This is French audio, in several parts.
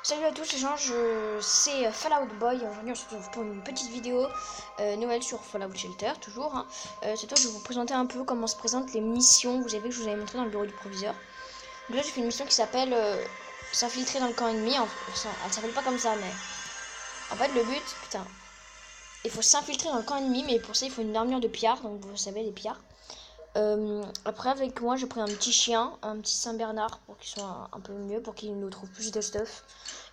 Salut à tous les gens, c'est Fallout Boy. Aujourd'hui on se retrouve pour une petite vidéo nouvelle sur Fallout Shelter, toujours. Cette fois je vais vous présenter un peu comment se présentent les missions. Vous avez vu que je vous avais montré dans le bureau du proviseur. Donc là j'ai fait une mission qui s'appelle s'infiltrer dans le camp ennemi. Elle s'appelle pas comme ça, mais en fait le but, putain, il faut s'infiltrer dans le camp ennemi, mais pour ça il faut une armure de pillards, donc vous savez les pillards. Après avec moi j'ai pris un petit chien, un petit Saint-Bernard pour qu'il soit un peu mieux, pour qu'il nous trouve plus de stuff.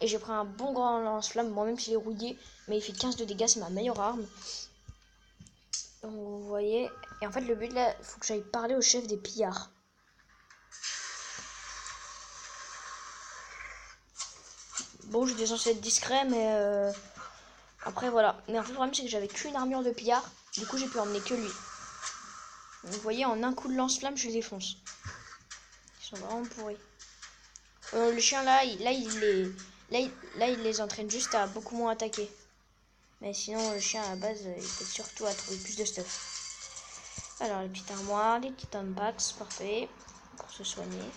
Et j'ai pris un bon grand lance-flamme, moi même s'il est rouillé, mais il fait 15 de dégâts, c'est ma meilleure arme. Donc vous voyez, et en fait le but là, il faut que j'aille parler au chef des pillards. Bon, j'étais censé être discret, mais après voilà. Mais en fait le problème c'est que j'avais qu'une armure de pillard, du coup j'ai pu emmener que lui. Donc, vous voyez, en un coup de lance-flamme je les défonce. Ils sont vraiment pourris. Le chien là, il les entraîne juste à beaucoup moins attaquer. Mais sinon, le chien à la base, il peut surtout à trouver plus de stuff. Alors, les petites armoires, les petites unpacks, parfait. Pour se soigner.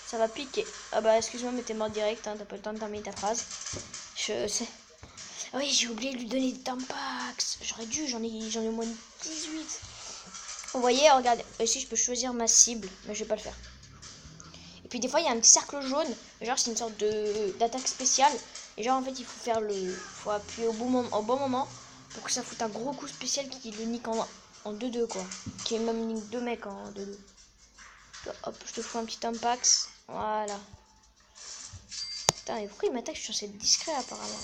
Ça va piquer. Ah bah, excuse-moi, mais t'es mort direct, hein, t'as pas le temps de terminer ta phrase. Je sais. Ah oui, j'ai oublié de lui donner des tampax. J'aurais dû, j'en ai au moins 18. Vous voyez, regardez, ici je peux choisir ma cible, mais je vais pas le faire. Et puis des fois il y a un petit cercle jaune, genre c'est une sorte d'attaque spéciale. Et genre en fait il faut faire faut appuyer au bon moment pour que ça foute un gros coup spécial qui le nique en 2-2 quoi. Qui est même nique 2 mecs en 2-2. Hop, je te fous un petit impact. Voilà. Putain, mais pourquoi il m'attaque? Je suis censé être discret apparemment.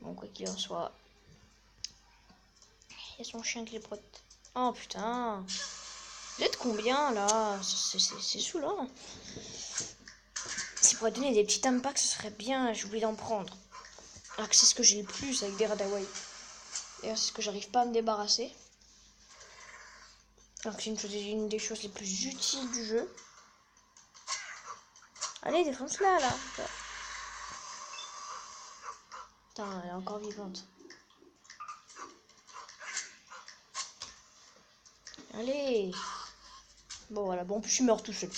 Bon, quoi qu'il en soit. Il y a son chien qui les protège. Oh putain. Vous êtes combien là? C'est saoulant. Si pour donner des petits impacts, ce serait bien. J'ai oublié d'en prendre. Alors que c'est ce que j'ai le plus avec des Radaway. D'ailleurs, c'est ce que j'arrive pas à me débarrasser. Alors que c'est une des choses les plus utiles du jeu. Allez, défonce-la là. Putain, elle est encore vivante. Allez. Bon, voilà. Bon, en plus, je suis mort tout seul.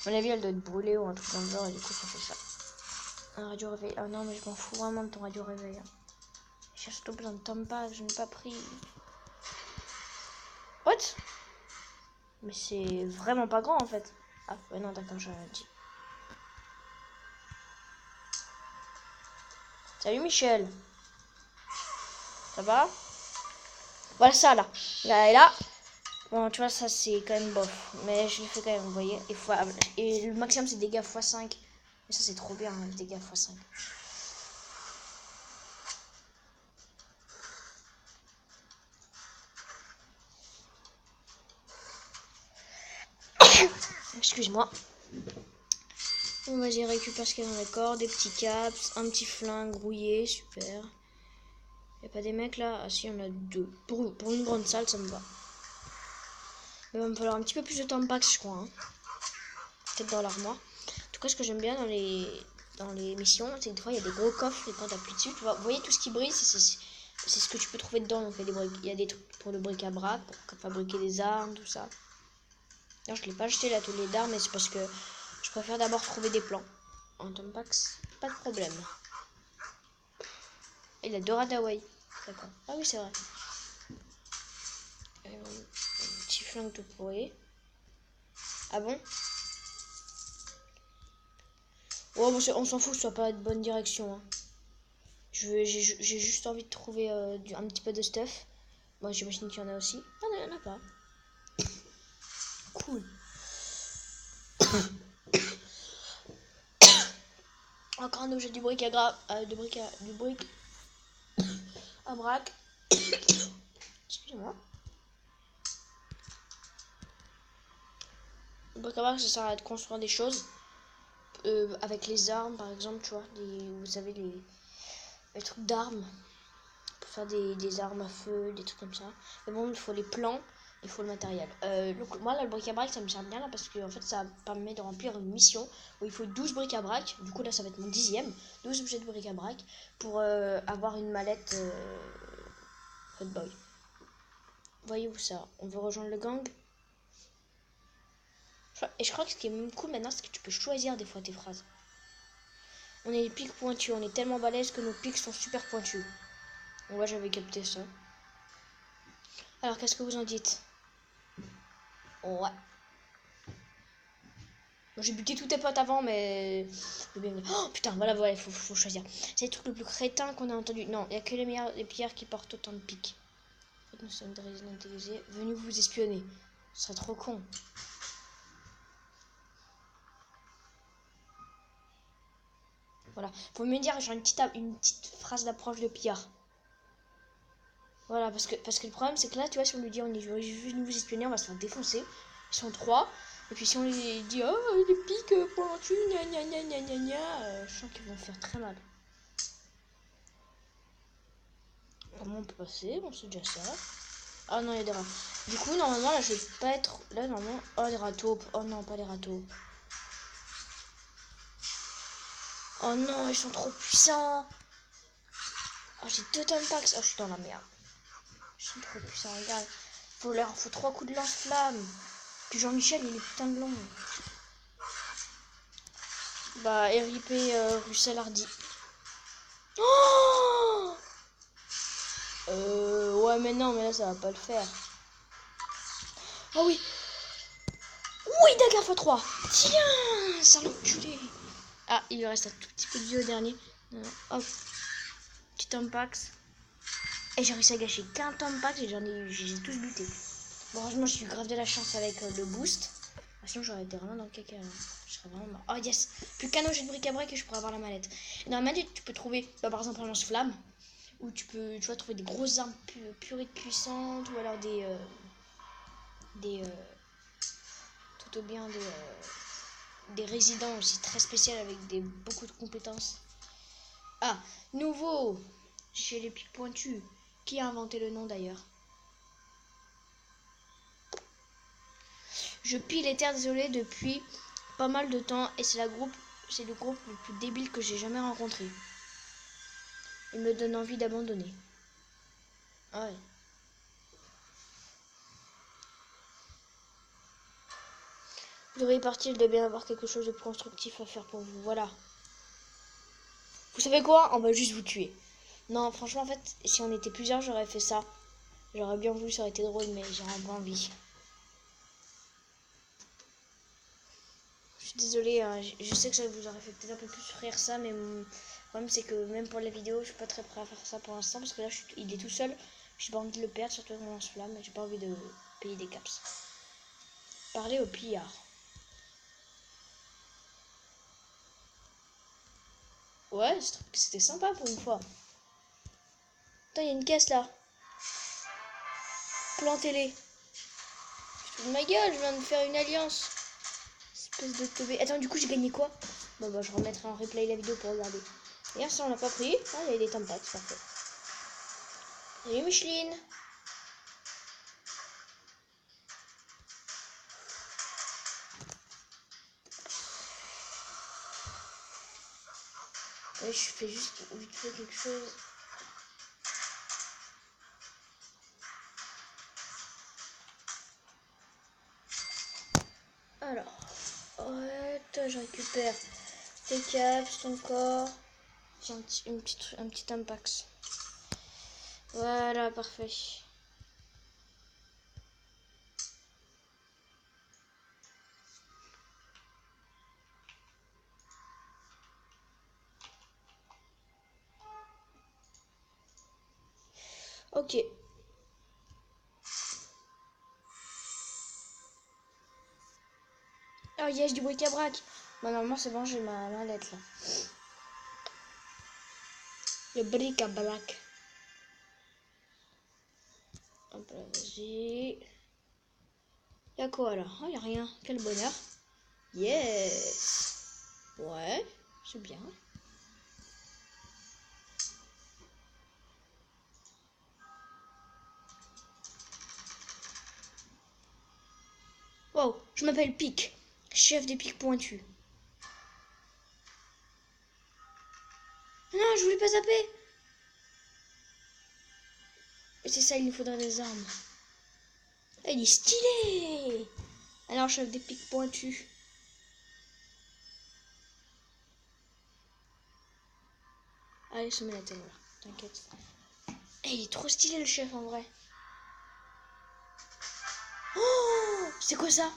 À mon avis, elle doit être brûlée ou un truc dans le genre, et du coup, ça fait ça. Un radio réveil. Ah non, mais je m'en fous vraiment de ton radio réveil. J'ai surtout besoin de Tompa, je n'ai pas pris. What? Mais c'est vraiment pas grand en fait. Ah, ouais, non, d'accord, j'ai rien dit. Salut Michel. Ça va? Voilà ça là. Là et là. Bon, tu vois, ça c'est quand même bof. Mais je le fais quand même, vous voyez. Et le maximum c'est dégâts x5. Mais ça c'est trop bien, hein, les dégâts x5. Excuse-moi. Bon, vas-y, récupère ce qu'il y a dans le corps. Des petits caps, un petit flingue rouillé, super. Y'a pas des mecs là? Ah si, il y en a deux. Pour une grande salle, ça me va. Il va me falloir un petit peu plus de temps de pax, je crois. Hein. Peut-être dans l'armoire. En tout cas, ce que j'aime bien dans les missions, c'est que des fois, il y a des gros coffres et quand tu appuies dessus, tu vois, vous voyez tout ce qui brille, c'est ce que tu peux trouver dedans. Donc, il y a des trucs pour le bric-à-brac, pour fabriquer des armes, tout ça. Alors, je ne l'ai pas acheté l'atelier d'armes, mais c'est parce que je préfère d'abord trouver des plans. En temps de pax, pas de problème. Et la Dora Dawei. D'accord. Ah oui, c'est vrai. Un petit flingue tout pourri. Ah bon? Oh, bon, on s'en fout que ce soit pas de bonne direction. Hein. J'ai juste envie de trouver un petit peu de stuff. Bon, j'imagine qu'il y en a aussi. Ah non, il n'y en a pas. Cool. Encore un objet du bric à brac. Du bric à brac. Excusez-moi. Le bric à brac, ça sert à construire des choses. Avec les armes, par exemple, tu vois. Vous savez, les trucs d'armes. Pour faire des armes à feu, des trucs comme ça. Mais bon, il faut les plans. Il faut le matériel. Donc, moi, là, le bric-à-brac, ça me sert bien là parce que en fait, ça permet de remplir une mission où il faut 12 bric-à-brac. Du coup, là, ça va être mon 10e. 12 objets de bric-à-brac pour avoir une mallette Hot Boy. Voyez-vous ça? On veut rejoindre le gang? Et je crois que ce qui est même cool maintenant, c'est que tu peux choisir des fois tes phrases. On est des pics pointus, on est tellement balèzes que nos pics sont super pointus. Moi j'avais capté ça. Alors qu'est-ce que vous en dites? Ouais. J'ai buté tous tes potes avant, mais... Oh putain, voilà, il faut choisir. C'est le truc le plus crétin qu'on a entendu. Non, il n'y a que les pierres qui portent autant de piques. Nous sommes des résidents intelligents. Venez vous espionner. Ce serait trop con. Voilà. Faut me dire, genre une petite phrase d'approche de pillard. Voilà, parce que le problème, c'est que là, tu vois, si on lui dit, on est venu vous espionner, on va se faire défoncer. Ils sont 3. Et puis si on lui dit, oh, les pics pointus, gna gna gna gna gna gna, je sens qu'ils vont faire très mal. Comment on peut passer? Bon, c'est déjà ça. Ah non, il y a des rats. Du coup, normalement, là, je vais pas être... Là, normalement... Oh, les râteaux. Oh non, pas les râteaux. Oh non, ils sont trop puissants. Oh, j'ai 2 tonnes packs. Oh, je suis dans la merde. Ils sont trop puissants, regarde. Faut 3 coups de lance-flamme. Puis Jean-Michel, il est putain de long. Bah, RIP Russell Hardy. Oh ouais, mais non, mais là, ça va pas le faire. Oh oui. Oui, dagger x3. Tiens, ça l'enculé. Ah, il lui reste un tout petit peu de vie au dernier. Hop. Petit Tompax. Et j'ai réussi à gâcher qu'un Tompax et j'ai tous buté. Bon, heureusement, j'ai eu grave de la chance avec le boost. Sinon, j'aurais été vraiment dans le caca. Là. Je serais vraiment mort. Oh yes. Plus qu'un objet de bric-à-brac et je pourrais avoir la mallette. Et dans la mallette, tu peux trouver, bah, par exemple, un lance-flamme. Ou tu peux, tu vois, trouver des grosses armes purées puissantes. Ou alors tout au bien des résidents aussi très spéciaux avec beaucoup de compétences. Ah, nouveau chez les pics pointus. Qui a inventé le nom d'ailleurs? Je pille les terres désolées depuis pas mal de temps et c'est le groupe le plus débile que j'ai jamais rencontré. Il me donne envie d'abandonner. Ah ouais. Vous devriez partir, il doit bien avoir quelque chose de constructif à faire pour vous. Voilà. Vous savez quoi? On va juste vous tuer. Non, franchement, en fait, si on était plusieurs, j'aurais fait ça. J'aurais bien voulu, ça aurait été drôle, mais j'aurais pas envie. Je suis désolée, hein, je sais que ça vous aurait fait peut-être un peu plus souffrir ça, mais le problème c'est que même pour la vidéo, je suis pas très prêt à faire ça pour l'instant, parce que là, il est tout seul. J'ai pas envie de le perdre, surtout avec mon lance-flamme, j'ai pas envie de payer des caps. Parler au pillard. Ouais, c'était sympa pour une fois. Attends, il y a une caisse là. Plantez-les. De ma gueule, je viens de faire une alliance. Espèce de teubé. Attends, du coup, j'ai gagné quoi? Bon, bah, je remettrai en replay la vidéo pour regarder. D'ailleurs, ça, on l'a pas pris. Ah, il y a des tampax, parfait. Salut, Micheline. Ouais, je fais juste vite fait quelque chose. Alors, ouais, je récupère tes caps, ton corps. J'ai un petit impact. Voilà, parfait. Ok. Oh yes, du bric-à-brac. Bah normalement c'est bon, j'ai ma mallette là. Le bric-à-brac. Hop là, vas-y. Y'a quoi là? Oh, y'a rien. Quel bonheur. Yes. Ouais, c'est bien. Wow, je m'appelle Pic, chef des pics pointus. Non, je voulais pas zapper. Et c'est ça, il nous faudrait des armes. Il est stylé. Alors, je fais des pics pointus. Allez, se met la tête, t'inquiète. Eh, il est trop stylé le chef en vrai. Oh, c'est quoi ça?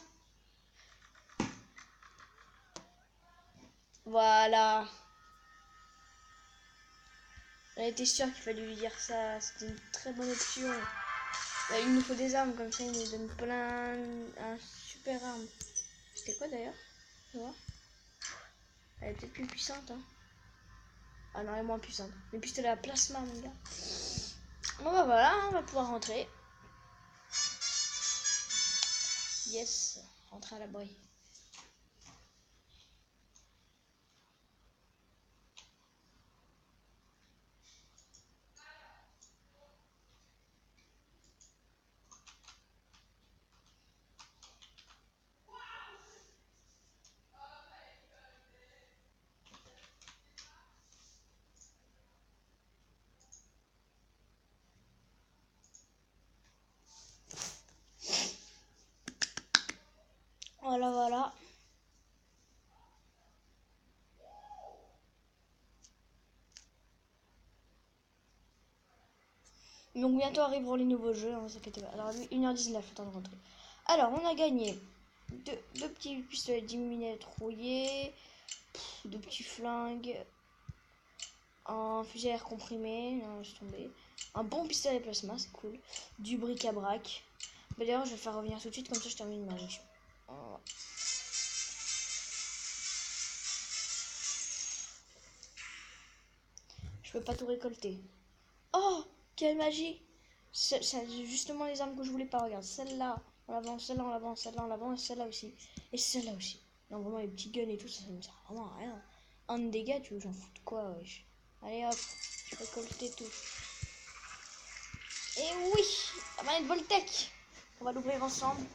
Voilà. On était sûr qu'il fallait lui dire ça. C'était une très bonne option. Bah, il nous faut des armes comme ça. Il nous donne plein. Un super arme. C'était quoi d'ailleurs? On va voir. Elle est peut-être plus puissante. Hein. Ah non, elle est moins puissante. Mais puis c'était la plasma, mon gars. Bon bah voilà, on va pouvoir rentrer. Yes, rentrer à l'abri. Voilà, voilà. Donc bientôt arriveront les nouveaux jeux, hein, vous inquiétez pas. Alors 1h19, le temps de rentrer. Alors on a gagné deux petits pistolets 10 mm rouillés, deux petits flingues, un fusil à air comprimé, non, laisse tomber, un bon pistolet plasma, c'est cool, du bric-à-brac. Bah, d'ailleurs je vais faire revenir tout de suite, comme ça je termine ma mission. Voilà. Je peux pas tout récolter. Oh, quelle magie! C'est justement les armes que je voulais pas. Regarde, celle-là en avant, celle-là en avant, celle-là en avant, et celle-là aussi. Et celle-là aussi. Non, vraiment, les petits guns et tout, ça me sert vraiment à rien. Un dégât, tu veux, j'en fous de quoi, wesh. Allez hop, je vais récolter tout. Et oui, la manette Voltec. On va l'ouvrir ensemble.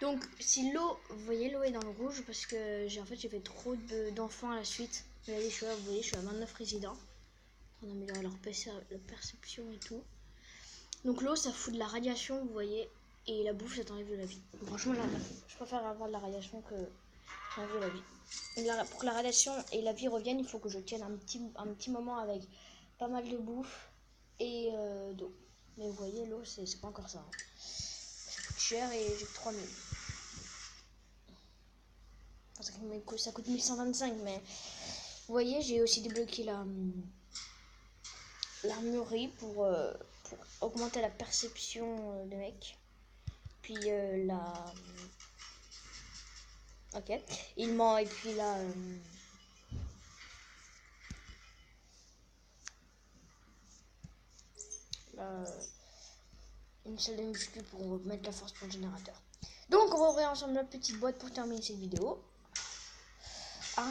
Donc, si l'eau, vous voyez, l'eau est dans le rouge parce que j'ai fait trop d'enfants à la suite. Regardez, vous voyez, je suis à 29 résidents. On améliore leur perception et tout. Donc l'eau, ça fout de la radiation, vous voyez, et la bouffe, ça t'enlève de la vie. Franchement, là, je préfère avoir de la radiation que d'enlever la vie. Pour que la radiation et la vie reviennent, il faut que je tienne un petit moment avec pas mal de bouffe et d'eau. Mais vous voyez, l'eau, c'est pas encore ça. Hein. Ça coûte cher et j'ai que 3000. Enfin, ça coûte 1125, mais vous voyez, j'ai aussi débloqué l'armurerie pour augmenter la perception des mecs. Puis ok, il ment, et puis là une salle de muscu pour mettre la force pour le générateur. Donc on va ouvrir ensemble la petite boîte pour terminer cette vidéo. Un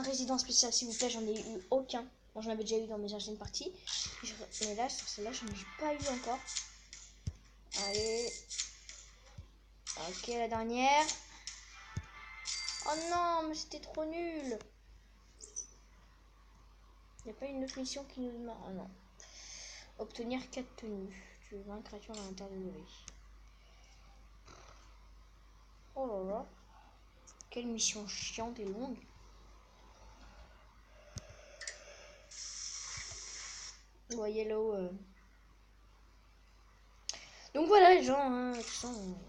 résident spécial s'il vous plaît, j'en ai eu aucun. Bon, j'en avais déjà eu dans mes anciennes parties. Mais là, sur celle-là, j'en ai pas eu encore. Allez. Ok, la dernière. Oh non, mais c'était trop nul. Il n'y a pas une autre mission qui nous demande. Oh non. Obtenir 4 tenues. Tu veux 20 créatures à l'intérieur de l'œil. Oh là là. Quelle mission chiante et longue. Vous voyez l'eau. Donc voilà les gens, hein,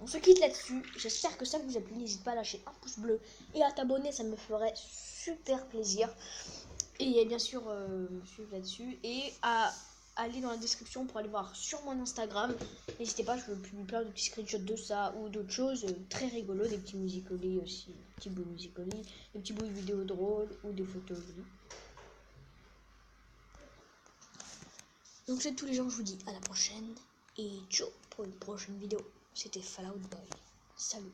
on se quitte là-dessus. J'espère que ça vous a plu. N'hésite pas à lâcher un pouce bleu et à t'abonner, ça me ferait super plaisir. Et bien sûr, me suivre là-dessus. Et à aller dans la description pour aller voir sur mon Instagram. N'hésitez pas, je publie plein de petits screenshots de ça ou d'autres choses très rigolos. Des petits musicolis aussi, des petits bouts musicolis, des petits bouts de vidéos drôles ou des photos. Donc c'est tous les gens, je vous dis à la prochaine. Et ciao pour une prochaine vidéo. C'était Fallout Boy. Salut.